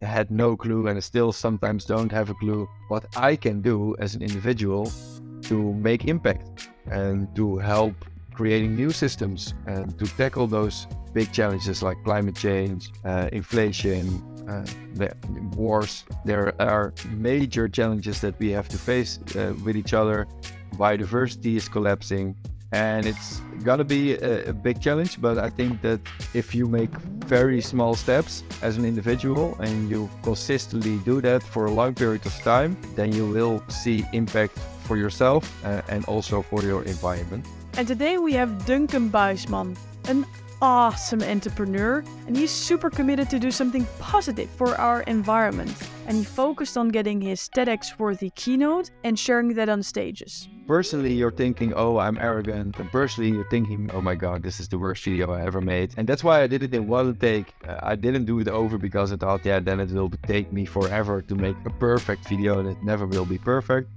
had no clue, and I still sometimes don't have a clue what I can do as an individual to make impact and to help creating new systems and to tackle those big challenges like climate change, inflation, the wars. There are major challenges that we have to face with each other. Biodiversity is collapsing, and it's gonna be a big challenge, but I think that if you make very small steps as an individual and you consistently do that for a long period of time, then you will see impact for yourself and also for your environment. And today we have Duncan Buisman, an awesome entrepreneur, and he's super committed to do something positive for our environment. And he focused on getting his TEDx-worthy keynote and sharing that on stages. Personally, you're thinking, oh, I'm arrogant. And personally, you're thinking, oh my God, this is the worst video I ever made. And that's why I did it in one take. I didn't do it over because I thought, yeah, then it will take me forever to make a perfect video and it never will be perfect.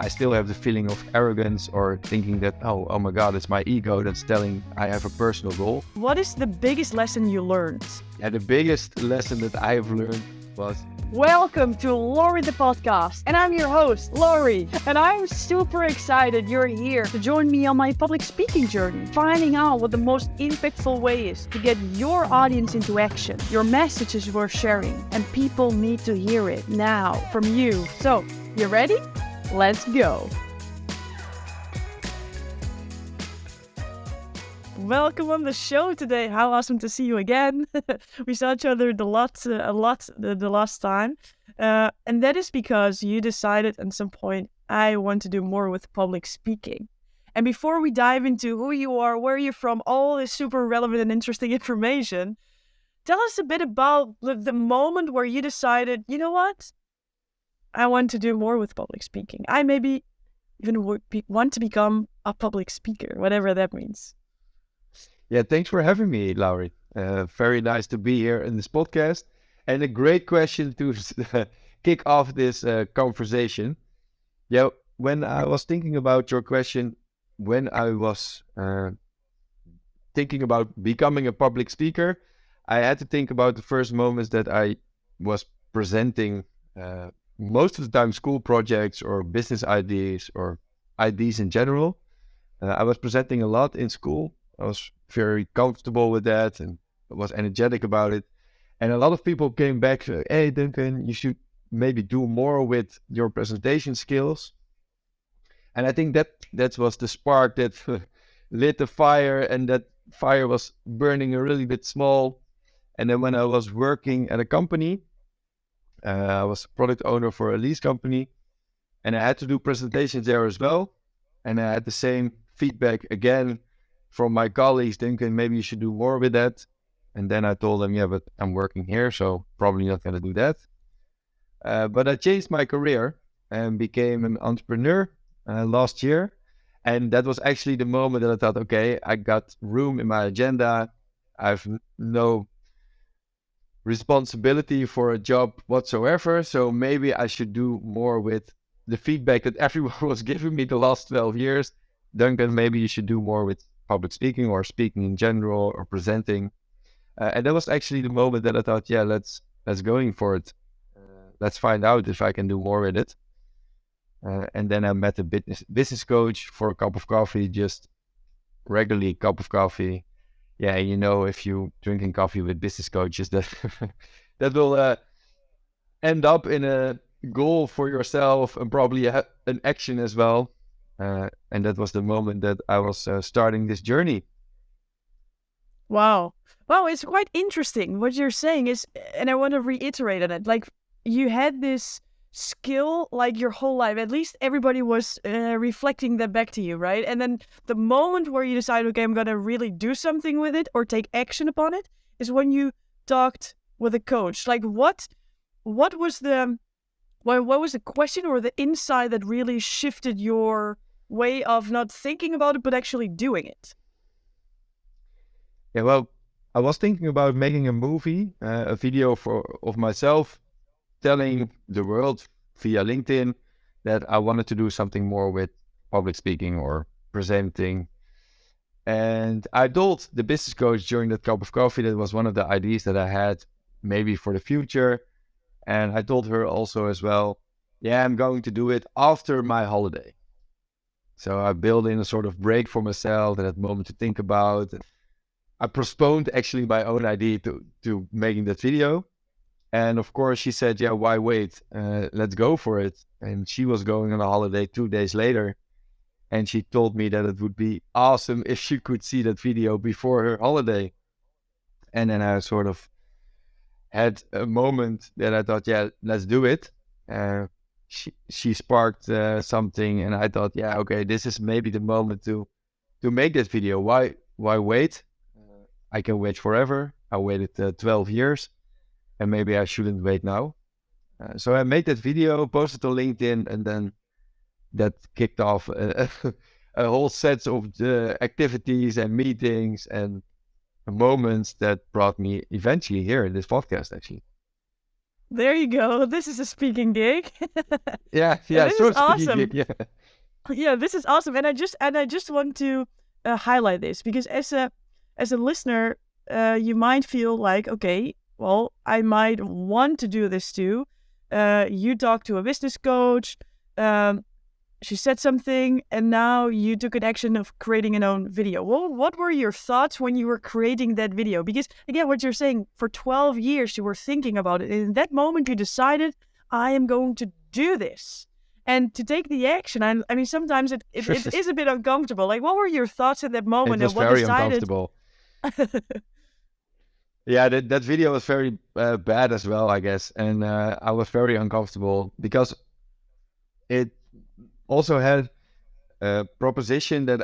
I still have the feeling of arrogance or thinking that, oh my God, it's my ego that's telling I have a personal goal. What is the biggest lesson you learned? Yeah, the biggest lesson that I have learned was... Welcome to Laurie the podcast, and I'm your host, Laurie, and I'm super excited you're here to join me on my public speaking journey, finding out what the most impactful way is to get your audience into action. Your message is worth sharing, and people need to hear it now from you. So, you ready? Let's go. Welcome on the show today. How awesome to see you again. We saw each other a lot the last time. And that is because you decided at some point, I want to do more with public speaking. And before we dive into who you are, where you're from, all this super relevant and interesting information, tell us a bit about the moment where you decided, you know what? I want to do more with public speaking. I maybe even want to become a public speaker, whatever that means. Yeah, thanks for having me, Laurie. Very nice to be here in this podcast. And a great question to kick off this conversation. Yeah, when I was thinking about your question, when I was thinking about becoming a public speaker, I had to think about the first moments that I was presenting most of the time school projects or business ideas or ideas in general. I was presenting a lot in school. I was very comfortable with that and was energetic about it. And a lot of people came back, hey, Duncan, you should maybe do more with your presentation skills. And I think that was the spark that lit the fire, and that fire was burning a really bit small. And then when I was working at a company, I was a product owner for a lease company, and I had to do presentations there as well. And I had the same feedback again from my colleagues, thinking maybe you should do more with that. And then I told them, yeah, but I'm working here, so probably not going to do that. But I changed my career and became an entrepreneur last year. And that was actually the moment that I thought, okay, I got room in my agenda. I have no responsibility for a job whatsoever. So maybe I should do more with the feedback that everyone was giving me the last 12 years. Duncan, maybe you should do more with public speaking or speaking in general or presenting. And that was actually the moment that I thought, yeah, let's go for it. Let's find out if I can do more with it. And then I met a business coach for a cup of coffee, just regularly cup of coffee. Yeah, you know, if you drinking coffee with business coaches, that that will end up in a goal for yourself and probably an action as well. And that was the moment that I was starting this journey. Wow, it's quite interesting what you're saying is, and I want to reiterate on it. Like, you had this skill like your whole life. At least everybody was reflecting that back to you, right? And then the moment where you decide, okay, I'm gonna really do something with it or take action upon it, is when you talked with a coach. Like, what was the question or the insight that really shifted your way of not thinking about it but actually doing it? Yeah, well, I was thinking about making a movie, a video of myself telling the world via LinkedIn that I wanted to do something more with public speaking or presenting. And I told the business coach during that cup of coffee that was one of the ideas that I had maybe for the future. And I told her also as well, yeah, I'm going to do it after my holiday. So I built in a sort of break for myself and that moment to think about. I postponed actually my own idea to making that video. And of course, she said, yeah, why wait? Let's go for it. And she was going on a holiday 2 days later. And she told me that it would be awesome if she could see that video before her holiday. And then I sort of had a moment that I thought, yeah, let's do it. Uh, she sparked something, and I thought, yeah, okay, this is maybe the moment to make that video. Why wait? I can wait forever. I waited 12 years, and maybe I shouldn't wait now. So I made that video, posted on LinkedIn, and then that kicked off a whole set of activities and meetings and moments that brought me eventually here in this podcast, actually. There you go. This is a speaking gig. Yeah, And yeah, this is sort of speaking awesome. gig, yeah. Yeah, this is awesome. And I just want to highlight this because as a listener, you might feel like, okay, well, I might want to do this too. You talked to a business coach. She said something, and now you took an action of creating an own video. Well, what were your thoughts when you were creating that video? Because again, what you're saying, for 12 years you were thinking about it, and in that moment you decided, I am going to do this. And to take the action, I mean, sometimes it is a bit uncomfortable. Like, what were your thoughts at that It moment, was and what very decided? uncomfortable. Yeah, that video was very bad as well, I guess. And I was very uncomfortable because it also had a proposition that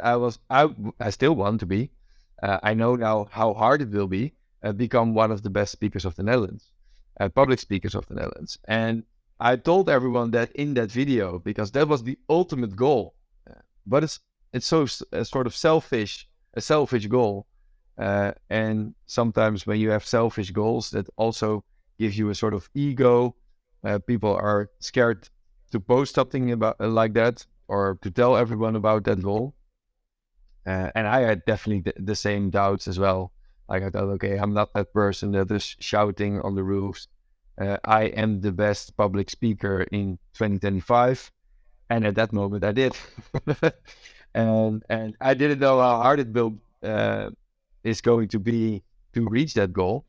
I still want to be. I know now how hard it will be become one of the best speakers of the Netherlands, public speakers of the Netherlands. And I told everyone that in that video because that was the ultimate goal. But it's so sort of a selfish goal. And sometimes when you have selfish goals, that also gives you a sort of ego. People are scared to post something about like that or to tell everyone about that goal. And I had definitely the same doubts as well. Like I thought, okay, I'm not that person that is shouting on the roofs. I am the best public speaker in 2025. And at that moment, I did. and I didn't know how hard it will is going to be to reach that goal.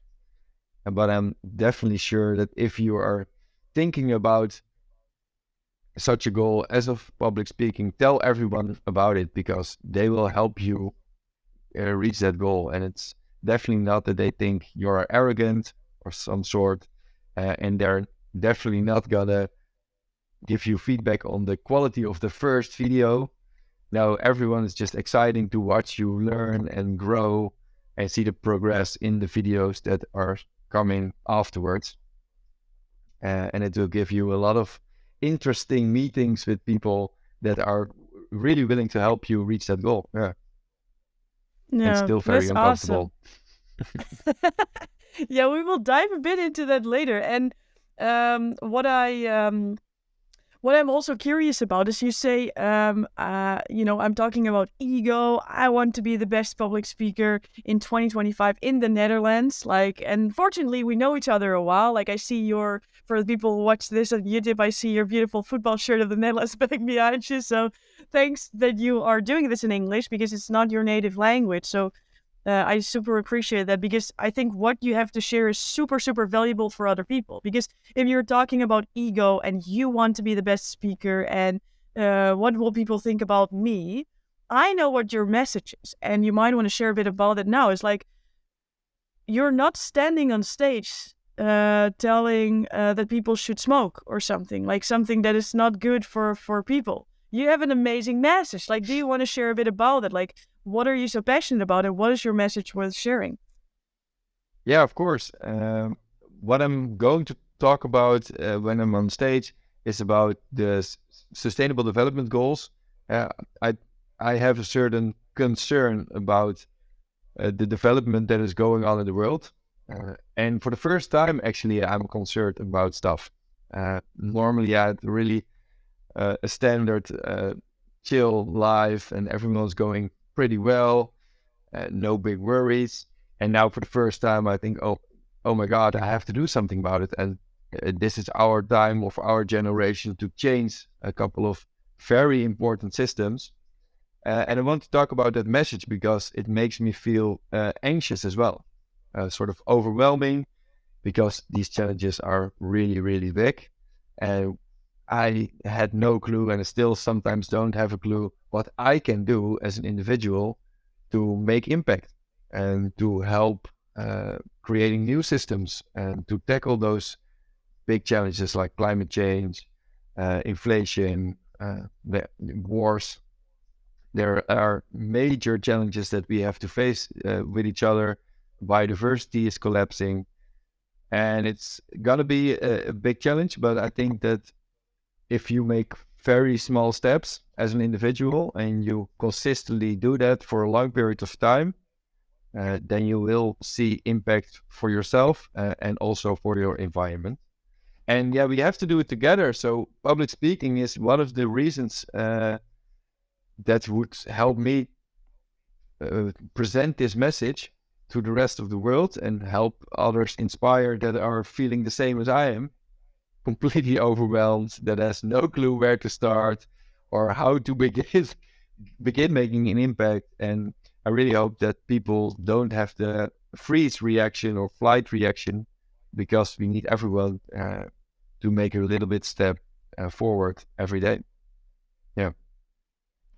But I'm definitely sure that if you are thinking about such a goal as of public speaking, tell everyone about it because they will help you reach that goal. And it's definitely not that they think you're arrogant or some sort, and they're definitely not gonna give you feedback on the quality of the first video. Now everyone is just exciting to watch you learn and grow and see the progress in the videos that are coming afterwards. And it will give you a lot of interesting meetings with people that are really willing to help you reach that goal. Yeah. And Yeah, still very that's awesome. uncomfortable. Yeah, we will dive a bit into that later. And what I'm also curious about is you say, I'm talking about ego. I want to be the best public speaker in 2025 in the Netherlands. Like, and fortunately, we know each other a while. Like, I see for the people who watch this on YouTube, I see your beautiful football shirt of the Netherlands back behind you. So thanks that you are doing this in English because it's not your native language. So I super appreciate that because I think what you have to share is super, super valuable for other people. Because if you're talking about ego and you want to be the best speaker and what will people think about me, I know what your message is. And you might want to share a bit about it now. It's like you're not standing on stage telling that people should smoke or something, like something that is not good for people. You have an amazing message. Like, do you want to share a bit about it? Like, what are you so passionate about and what is your message worth sharing? Yeah, of course. What I'm going to talk about when I'm on stage is about the sustainable development goals. Uh, I I have a certain concern about the development that is going on in the world. And for the first time, actually, I'm concerned about stuff. Normally, I had really a standard chill life and everyone's going pretty well, no big worries. And now for the first time, I think, oh my God, I have to do something about it. And this is our time of our generation to change a couple of very important systems. And I want to talk about that message because it makes me feel anxious as well, sort of overwhelming, because these challenges are really, really big. And I had no clue, and I still sometimes don't have a clue what I can do as an individual to make impact and to help creating new systems and to tackle those big challenges like climate change, inflation, the wars. There are major challenges that we have to face with each other. Biodiversity is collapsing, and it's gonna be a big challenge. But I think that if you make very small steps as an individual and you consistently do that for a long period of time, then you will see impact for yourself and also for your environment. And yeah, we have to do it together. So public speaking is one of the reasons that would help me present this message to the rest of the world and help others inspire that are feeling the same as I am, completely overwhelmed, that has no clue where to start or how to begin making an impact. And I really hope that people don't have the freeze reaction or flight reaction, because we need everyone to make a little bit step forward every day. Yeah.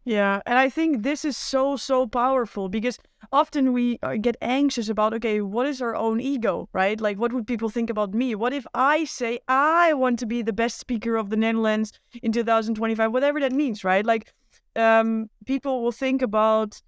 Yeah, and I think this is so powerful because often we get anxious about, okay, what is our own ego, right? Like, what would people think about me? What if I say I want to be the best speaker of the Netherlands in 2025, whatever that means, right? Like, people will think about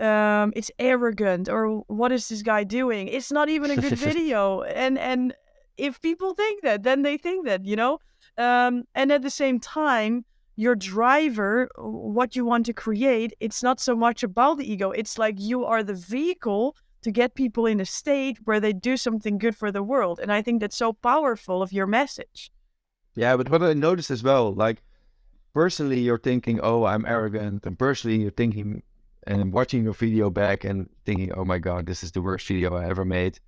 it's arrogant, or what is this guy doing? It's not even a good video. And if people think that, then they think that, you know? And at the same time, your driver, what you want to create, it's not so much about the ego. It's like you are the vehicle to get people in a state where they do something good for the world. And I think that's so powerful of your message. Yeah, but what I noticed as well, like personally, you're thinking, oh, I'm arrogant. And personally, you're thinking and watching your video back and thinking, oh my God, this is the worst video I ever made.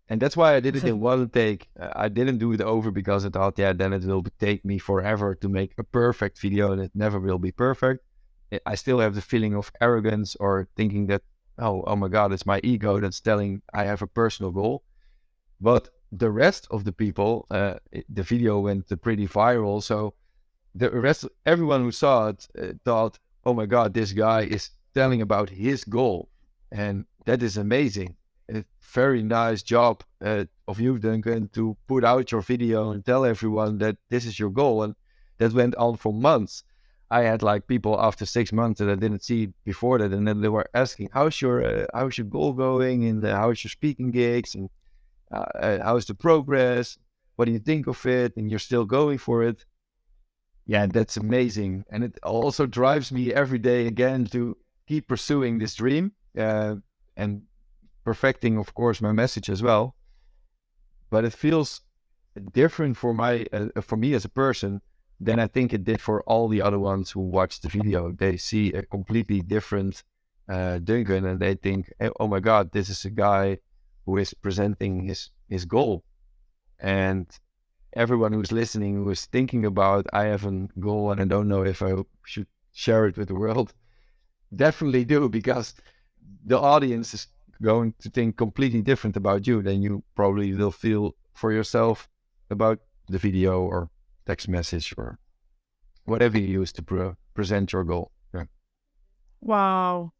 And that's why I did it in one take. I didn't do it over because I thought, yeah, then it will take me forever to make a perfect video, and it never will be perfect. I still have the feeling of arrogance or thinking that, oh my God, it's my ego that's telling I have a personal goal. But the rest of the people, the video went pretty viral. So the rest, everyone who saw it thought, oh my God, this guy is telling about his goal. And that is amazing. A very nice job of you, Duncan, to put out your video and tell everyone that this is your goal. And that went on for months. I had like people after 6 months that I didn't see before that, and then they were asking, how's your goal going, and how's your speaking gigs, and how's the progress? What do you think of it? And you're still going for it. Yeah, that's amazing. And it also drives me every day again to keep pursuing this dream and perfecting, of course, my message as well. But it feels different for me as a person than I think it did for all the other ones who watched the video. They see a completely different Duncan, and they think, oh my God, this is a guy who is presenting his goal. And everyone who's listening, who is thinking about, I have a goal and I don't know if I should share it with the world, definitely do, because the audience is going to think completely different about you than you probably will feel for yourself about the video or text message or whatever you use to present your goal. Yeah. Wow.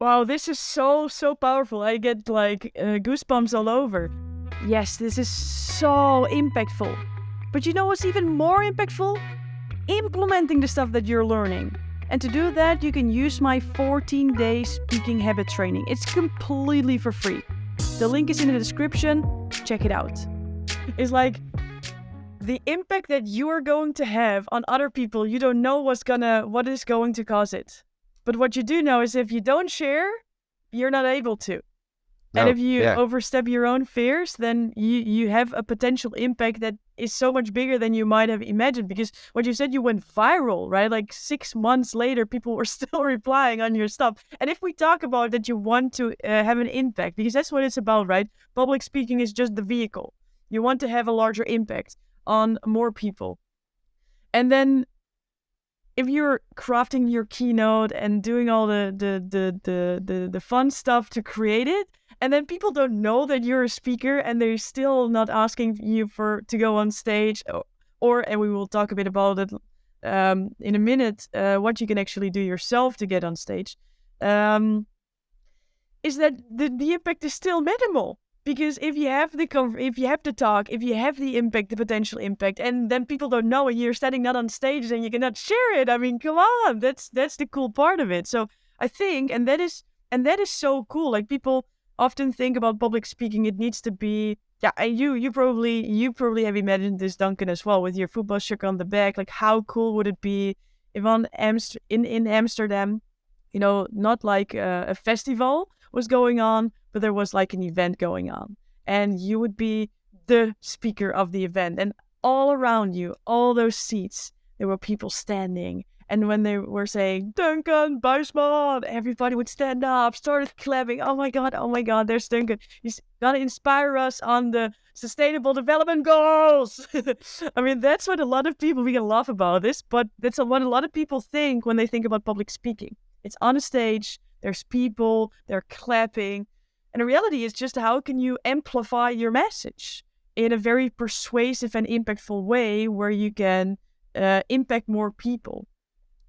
Wow, this is so powerful. I get like goosebumps all over. Yes, this is so impactful. But you know what's even more impactful? Implementing the stuff that you're learning. And to do that, you can use my 14-day speaking habit training. It's completely for free. The link is in the description. Check it out. It's like the impact that you are going to have on other people, you don't know what is going to cause it. But what you do know is if you don't share, you're not able to. No, and if you yeah. overstep your own fears, then you have a potential impact that is so much bigger than you might have imagined. Because what you said, you went viral, right? Like 6 months later, people were still replying on your stuff. And if we talk about that you want to have an impact, because that's what it's about, right? Public speaking is just the vehicle. You want to have a larger impact on more people. And then if you're crafting your keynote and doing all the fun stuff to create it, and then people don't know that you're a speaker and they're still not asking you for to go on stage, or and we will talk a bit about it in a minute, what you can actually do yourself to get on stage, is that the impact is still minimal. Because if you have if you have the talk, if you have the impact, the potential impact, and then people don't know, and you're standing not on stage and you cannot share it. I mean, come on, that's the cool part of it. So I think, and that is so cool. Like, people often think about public speaking, it needs to be, yeah. And you probably have imagined this, Duncan, as well, with your football shirt on the back. Like, how cool would it be if in Amsterdam, not like a festival was going on, but there was like an event going on, and you would be the speaker of the event, and all around you, all those seats, there were people standing, and when they were saying Duncan Buisman, everybody would stand up, started clapping. Oh my god, there's Duncan. He's gonna inspire us on the sustainable development goals. I mean, that's what a lot of people, we can laugh about this, but that's what a lot of people think when they think about public speaking. It's on a stage, there's people, they're clapping. And the reality is just, how can you amplify your message in a very persuasive and impactful way where you can impact more people?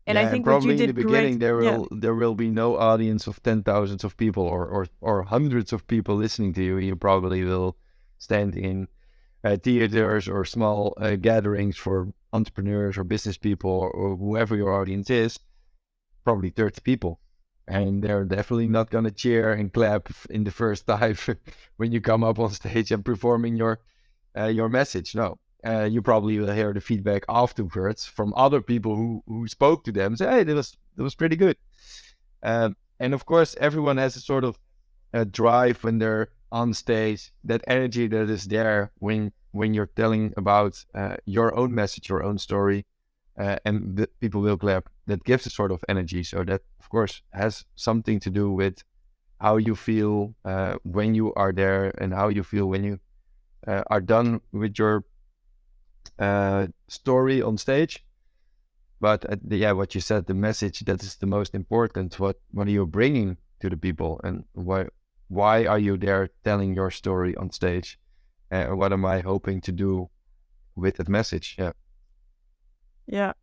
And I Yeah, and think what you probably in the did great. beginning Yeah. there will be no audience of 10,000s of people or hundreds of people listening to you. You probably will stand in theaters or small gatherings for entrepreneurs or business people, or whoever your audience is, probably 30 people. And they're definitely not going to cheer and clap in the first time when you come up on stage and performing your message. No, you probably will hear the feedback afterwards from other people who spoke to them. Say, hey, that was pretty good. And of course, everyone has a sort of a drive when they're on stage. That energy that is there when you're telling about your own message, your own story, and the people will clap. That gives a sort of energy. So that, of course, has something to do with how you feel when you are there, and how you feel when you are done with your story on stage. But yeah, what you said, the message, that is the most important. What are you bringing to the people, and why are you there telling your story on stage? And what am I hoping to do with that message? Yeah. Yeah.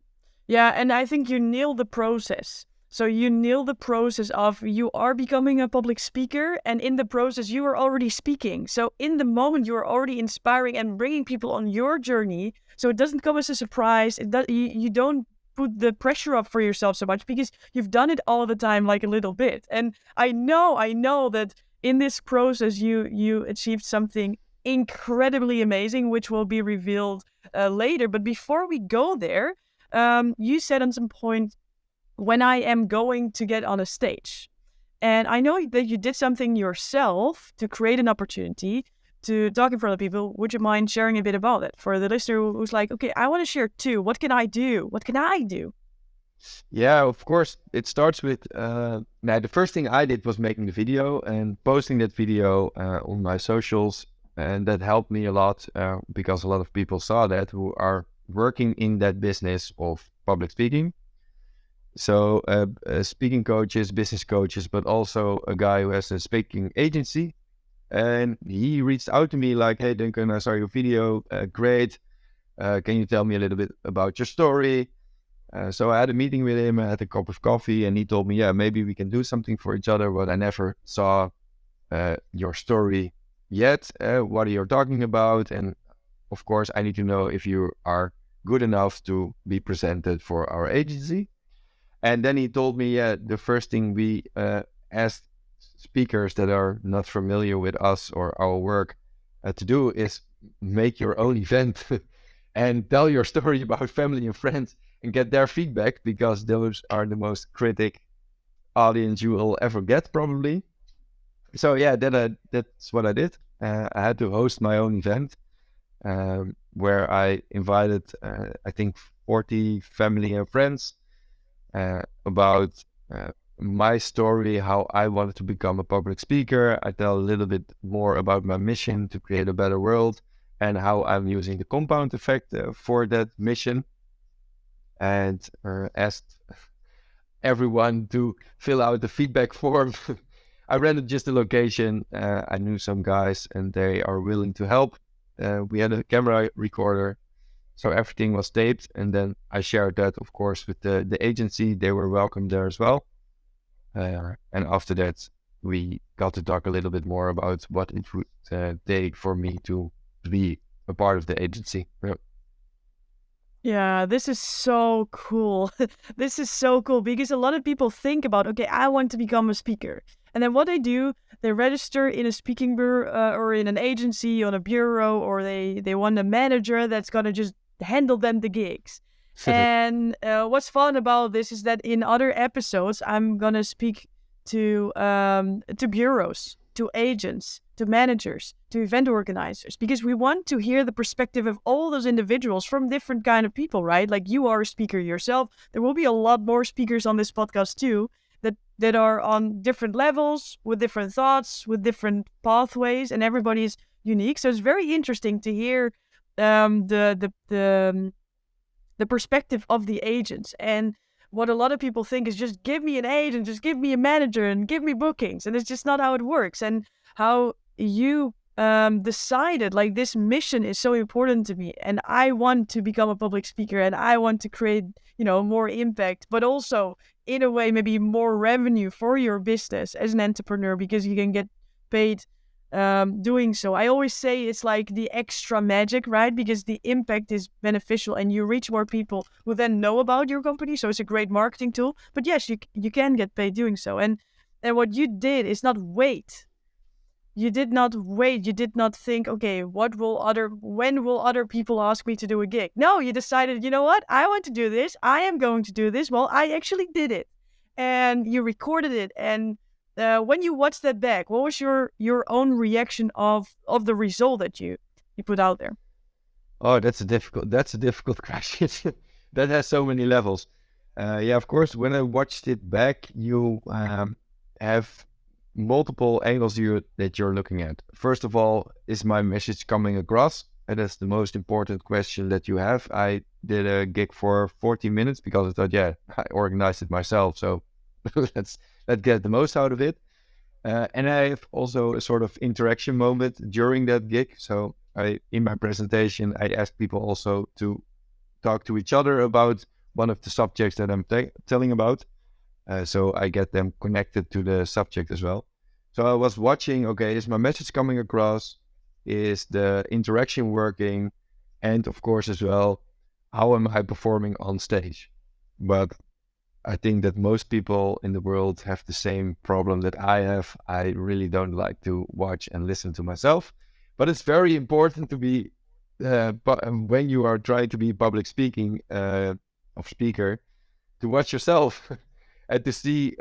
Yeah, and I think you nail the process. So you nail the process of, you are becoming a public speaker, and in the process you are already speaking. So in the moment you are already inspiring and bringing people on your journey. So it doesn't come as a surprise. You don't put the pressure up for yourself so much, because you've done it all the time, like a little bit. And I know that in this process you achieved something incredibly amazing, which will be revealed later. But before we go there, you said at some point, when I am going to get on a stage. And I know that you did something yourself to create an opportunity to talk in front of people. Would you mind sharing a bit about it for the listener who's like, okay, I want to share too. What can I do? What can I do? Yeah, of course. It starts with now the first thing I did was making the video and posting that video on my socials, and that helped me a lot because a lot of people saw that who are working in that business of public speaking. So speaking coaches, business coaches, but also a guy who has a speaking agency, and he reached out to me like, "Hey, Duncan, I saw your video. Great. Can you tell me a little bit about your story?" So I had a meeting with him, I had a cup of coffee, and he told me, yeah, maybe we can do something for each other, but I never saw your story yet. What are you talking about? And of course, I need to know if you are good enough to be presented for our agency. And then he told me, yeah, the first thing we ask speakers that are not familiar with us or our work to do is make your own event and tell your story about family and friends and get their feedback, because those are the most critic audience you will ever get, probably. So yeah, that's what I did. I had to host my own event where I invited, I think, 40 family and friends about my story, how I wanted to become a public speaker. I tell a little bit more about my mission to create a better world, and how I'm using the compound effect for that mission, and asked everyone to fill out the feedback form. I rented just a location. I knew some guys and they are willing to help. We had a camera recorder, so everything was taped. And then I shared that, of course, with the agency. They were welcome there as well. And after that, we got to talk a little bit more about what it would take for me to be a part of the agency. Yeah. Yeah, this is so cool. This is so cool because a lot of people think about, okay, I want to become a speaker. And then what they do, they register in a speaking bureau or in an agency, on a bureau, or they want a manager that's going to just handle them the gigs. And what's fun about this is that in other episodes, I'm going to speak to bureaus, to agents, to managers, to event organizers, because we want to hear the perspective of all those individuals from different kind of people, right? Like you are a speaker yourself. There will be a lot more speakers on this podcast too that are on different levels, with different thoughts, with different pathways, and everybody is unique. So it's very interesting to hear the perspective of the agents. And what a lot of people think is just give me an agent, just give me a manager and give me bookings. And it's just not how it works. And how you decided like this mission is so important to me and I want to become a public speaker and I want to create, more impact, but also in a way maybe more revenue for your business as an entrepreneur because you can get paid doing so. I always say it's like the extra magic, right? Because the impact is beneficial and you reach more people who then know about your company. So it's a great marketing tool. But yes, you can get paid doing so. And what you did is not wait. You did not wait. You did not think, okay, when will other people ask me to do a gig? No, you decided, you know what? I want to do this. I am going to do this. Well, I actually did it. And you recorded it. And when you watched that back, what was your own reaction of the result that you put out there? Oh, that's a difficult question. That has so many levels. Yeah, of course, when I watched it back, you have multiple angles that you're looking at. First of all, is my message coming across? And that's the most important question that you have. I did a gig for 40 minutes because I thought, yeah, I organized it myself, so let's get the most out of it. And I have also a sort of interaction moment during that gig. So in my presentation, I asked people also to talk to each other about one of the subjects that I'm telling about. So I get them connected to the subject as well. So I was watching, okay, is my message coming across? Is the interaction working? And of course as well, how am I performing on stage? But I think that most people in the world have the same problem that I have. I really don't like to watch and listen to myself, but it's very important to be, when you are trying to be public speaking of speaker, to watch yourself and to see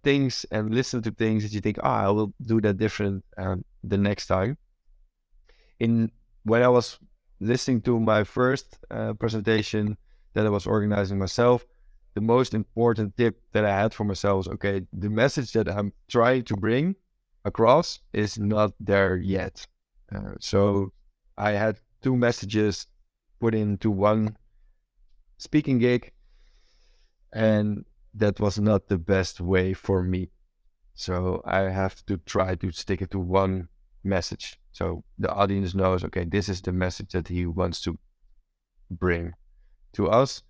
things and listen to things that you think, I will do that different the next time. When I was listening to my first presentation that I was organizing myself, the most important tip that I had for myself was, okay, the message that I'm trying to bring across is not there yet. So I had two messages put into one speaking gig, and that was not the best way for me. So I have to try to stick it to one message. So the audience knows, okay, this is the message that he wants to bring to us.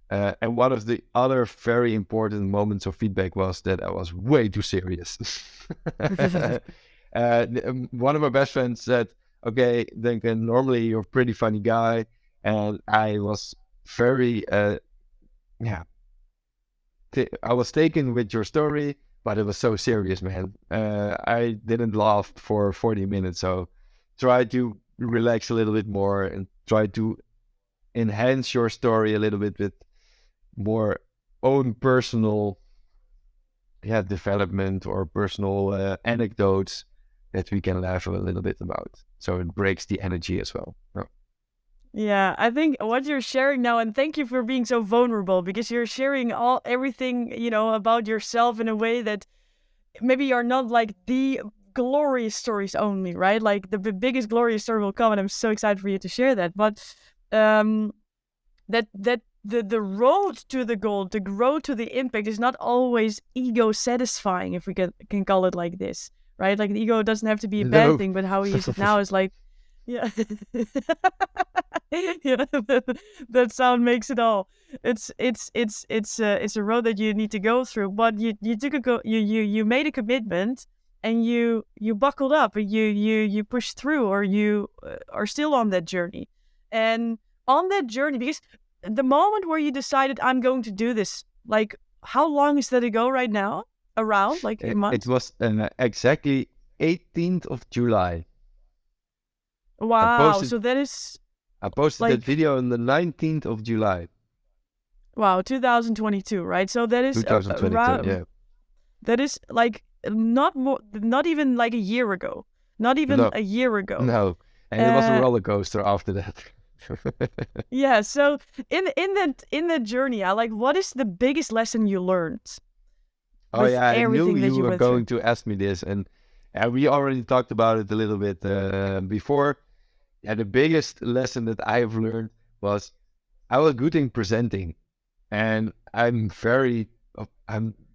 And one of the other very important moments of feedback was that I was way too serious. One of my best friends said, okay, Duncan, normally you're a pretty funny guy. And I was very, yeah, I was taken with your story, but it was so serious, man. I didn't laugh for 40 minutes. So try to relax a little bit more and try to enhance your story a little bit with more own personal development or personal anecdotes that we can laugh a little bit about. So it breaks the energy as well. Oh. Yeah, I think what you're sharing now, and thank you for being so vulnerable because you're sharing everything, about yourself in a way that maybe you're not like the glorious stories only, right? Like the biggest glorious story will come, and I'm so excited for you to share that. But the road to the goal, the road to the impact is not always ego satisfying, if we can call it like this, right? Like the ego doesn't have to be a bad No. thing, but how we use it now is like, yeah, yeah, that sound makes it all. It's a road that you need to go through, but you took you made a commitment, and you buckled up, and you pushed through, or you are still on that journey, and on that journey, because the moment where you decided I'm going to do this, like how long is that ago right now? Around like a It month? was exactly 18th of July. I Wow. posted So that is I posted that like, video on the 19th of July, wow, 2022, right? So that is 2022. around, Yeah. that is like not even like a year ago. Not even No, a year ago. no. And it was a Uh roller coaster after that. yeah, so in that journey, I like, what is the biggest lesson you learned Oh with yeah, I knew everything that you you were went through? going to ask me this, and we already talked about it a little bit before. Yeah, the biggest lesson that I've learned was I was good in presenting, and I'm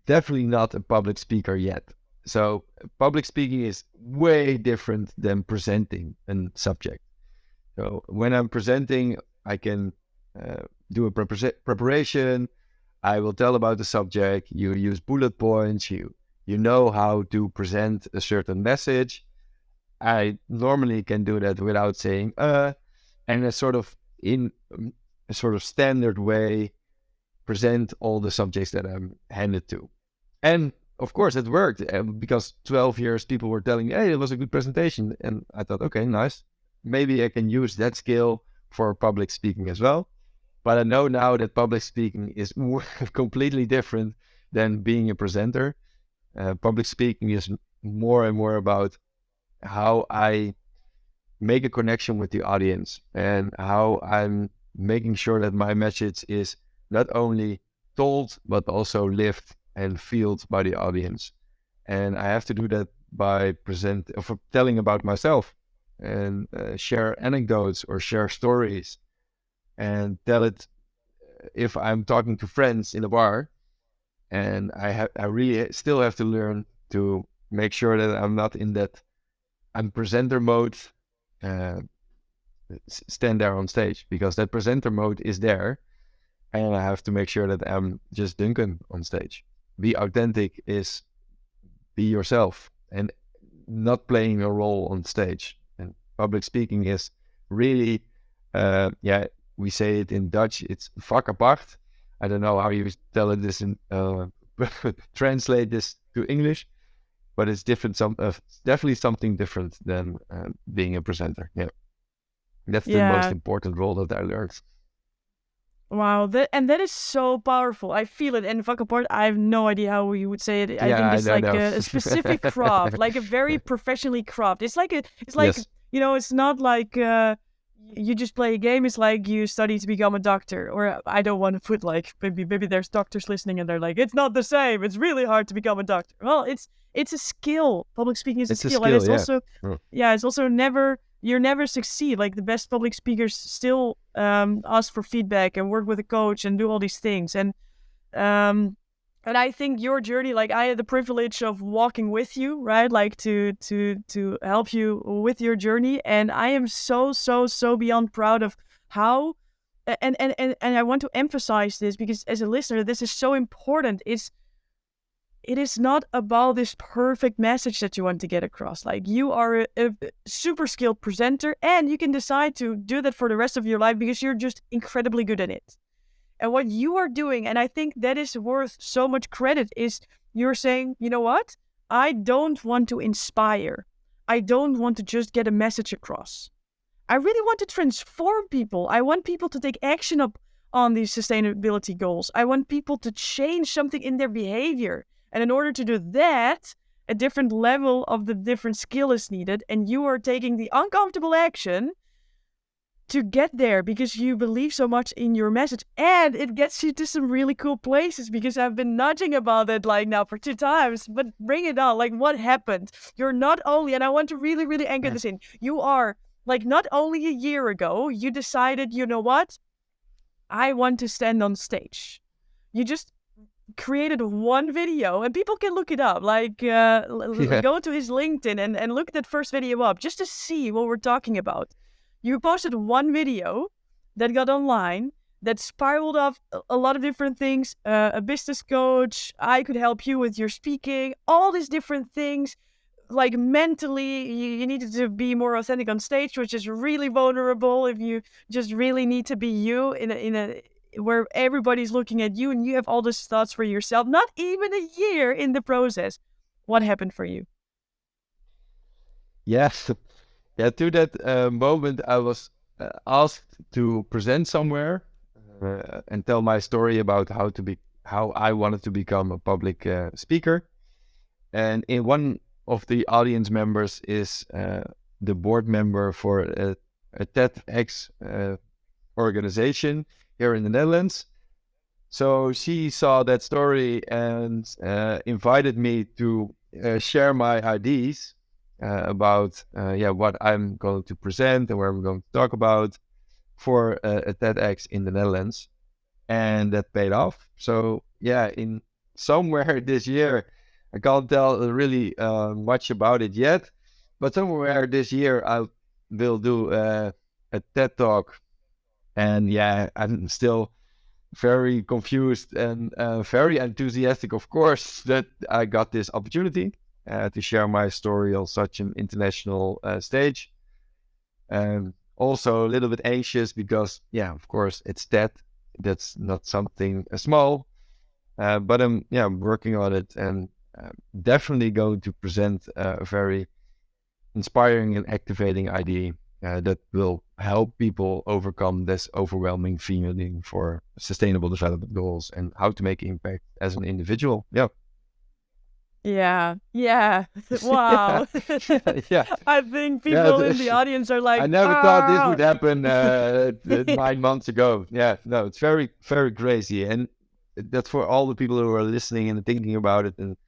definitely not a public speaker yet. So public speaking is way different than presenting a subject. So when I'm presenting, I can do a preparation. I will tell about the subject. You use bullet points. You know how to present a certain message. I normally can do that without saying and a sort of in a sort of standard way present all the subjects that I'm handed to. And of course, it worked because 12 years people were telling me, hey, it was a good presentation. And I thought, okay, nice. Maybe I can use that skill for public speaking as well. But I know now that public speaking is completely different than being a presenter. Public speaking is more and more about how I make a connection with the audience and how I'm making sure that my message is not only told, but also lived and felt by the audience. And I have to do that by telling about myself and share anecdotes or share stories and tell it if I'm talking to friends in a bar. And I really still have to learn to make sure that I'm not in that I'm presenter mode, uh, stand there on stage, because that presenter mode is there, and I have to make sure that I'm just Duncan on stage. Be authentic is be yourself and not playing a role on stage. And public speaking is really, yeah, we say it in Dutch, it's vak apart. I don't know how you tell it this in, translate this to English, but it's different. Definitely something different than being a presenter. Yeah, that's the most Yeah. important role that I learned. Wow, that is so powerful. I feel it. And fuck apart, I have no idea how you would say it. I Yeah, think I it's don't like know. a specific craft, like a very professionally craft. It's like, Yes, it's not like you just play a game. It's like you study to become a doctor. Or I don't want to put like, maybe there's doctors listening and they're like, it's not the same. It's really hard to become a doctor. Well, it's a skill. Public speaking is a it's a skill, and skill. it's Yeah. also, Mm. yeah, it's also never, you never succeed. Like the best public speakers still ask for feedback and work with a coach and do all these things. Um, and I think your journey, like I had the privilege of walking with you, right? Like to help you with your journey, and I am so beyond proud of how. And I want to emphasize this because as a listener, this is so important. It is not about this perfect message that you want to get across. Like you are a super skilled presenter, and you can decide to do that for the rest of your life because you're just incredibly good at it. And what you are doing, and I think that is worth so much credit, is you're saying, you know what? I don't want to inspire. I don't want to just get a message across. I really want to transform people. I want people to take action up on these sustainability goals. I want people to change something in their behavior. And in order to do that, a different level of the different skill is needed. And you are taking the uncomfortable action to get there because you believe so much in your message, and it gets you to some really cool places because I've been nudging about it like now for 2 times, but bring it on. Like, what happened? You're not only, and I want to really, really anchor this in, you are like, not only a year ago, you decided, you know what? I want to stand on stage. You just created one video, and people can look it up. Like, go to his LinkedIn and look that first video up just to see what we're talking about. You posted one video that got online that spiraled off a lot of different things. A business coach, I could help you with your speaking, all these different things. Like, mentally, you needed to be more authentic on stage, which is really vulnerable if you just really need to be you in a where everybody's looking at you and you have all these thoughts for yourself, not even a year in the process. What happened for you? Yes. Yeah, to that moment, I was asked to present somewhere and tell my story about how I wanted to become a public speaker. And in one of the audience members is the board member for a TEDx organization here in the Netherlands. So she saw that story and invited me to share my ideas about what I'm going to present and where we're going to talk about for a TEDx in the Netherlands, and that paid off. So yeah, in somewhere this year, I can't tell really much about it yet, but somewhere this year I will do a TED talk, and yeah, I'm still very confused and very enthusiastic, of course, that I got this opportunity to share my story on such an international stage. And also a little bit anxious because, yeah, of course, it's TED. That's not something small, but I'm working on it, and definitely going to present a very inspiring and activating idea that will help people overcome this overwhelming feeling for sustainable development goals and how to make impact as an individual. Yeah. Yeah. Wow. Yeah. I think Yeah. people in the audience are like, I never thought this would happen 9 months ago. Yeah. No, it's very, very crazy. And that's for all the people who are listening and thinking about it. And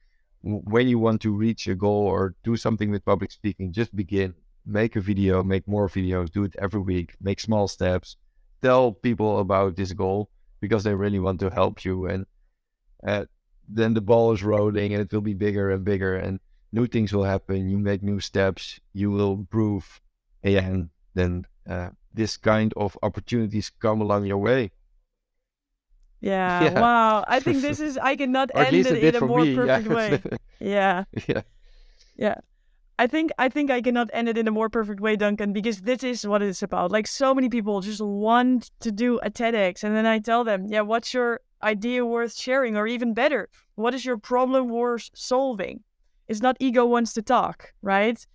when you want to reach a goal or do something with public speaking, just begin. Make a video, make more videos, do it every week, make small steps, tell people about this goal because they really want to help you. And then the ball is rolling and it will be bigger and bigger and new things will happen. You make new steps, you will improve. And then this kind of opportunities come along your way. Yeah, wow. I think I cannot or at end least it it did in a for more me. perfect way. Yeah. Yeah. Yeah. I think I cannot end it in a more perfect way, Duncan, because this is what it's about. Like, so many people just want to do a TEDx, and then I tell them, yeah, what's your idea worth sharing? Or even better, what is your problem worth solving? It's not ego wants to talk, right?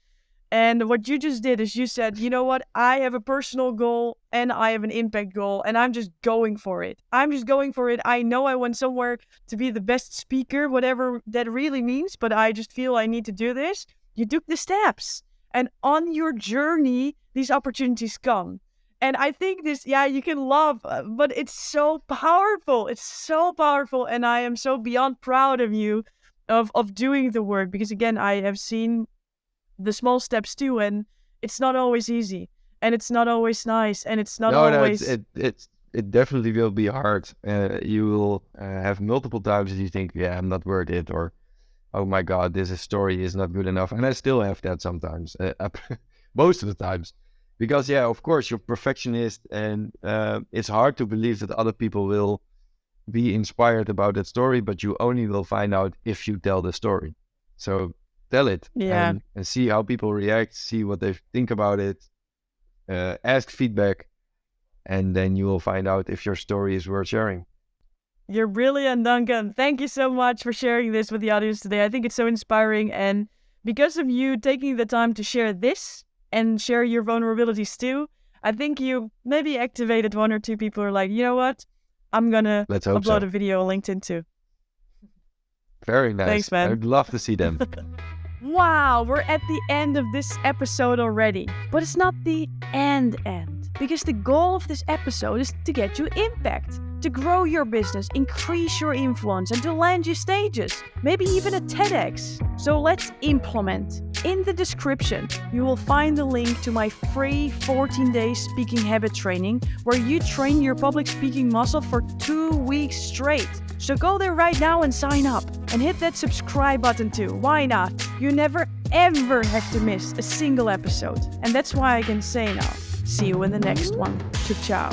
And what you just did is you said, you know what? I have a personal goal and I have an impact goal, and I'm just going for it. I'm just going for it. I know I went somewhere to be the best speaker, whatever that really means, but I just feel I need to do this. You took the steps, and on your journey, these opportunities come. And I think this, yeah, you can love, but it's so powerful. It's so powerful. And I am so beyond proud of you of doing the work, because again, I have seen the small steps too, and it's not always easy, and it's not always nice, and it's not always. It definitely will be hard. You will have multiple times that you think, yeah, I'm not worth it, or oh my God, this story is not good enough. And I still have that sometimes, most of the times, because yeah, of course, you're perfectionist, and it's hard to believe that other people will be inspired about that story, but you only will find out if you tell the story. So tell it, Yeah. and see how people react, see what they think about it, ask feedback, and then you will find out if your story is worth sharing. You're brilliant, Duncan. Thank you so much for sharing this with the audience today. I think it's so inspiring, and because of you taking the time to share this and share your vulnerabilities too, I think you maybe activated one or two people who are like, you know what? I'm gonna upload a video on LinkedIn too. Very nice. Thanks, man. I'd love to see them. Wow, we're at the end of this episode already. But it's not the end. Because the goal of this episode is to get you impact, to grow your business, increase your influence, and to land you stages, maybe even a TEDx. So let's implement. In the description, you will find a link to my free 14-day speaking habit training, where you train your public speaking muscle for 2 weeks straight. So go there right now and sign up. And hit that subscribe button too. Why not? You never ever have to miss a single episode. And that's why I can say now, see you in the next one. Ciao.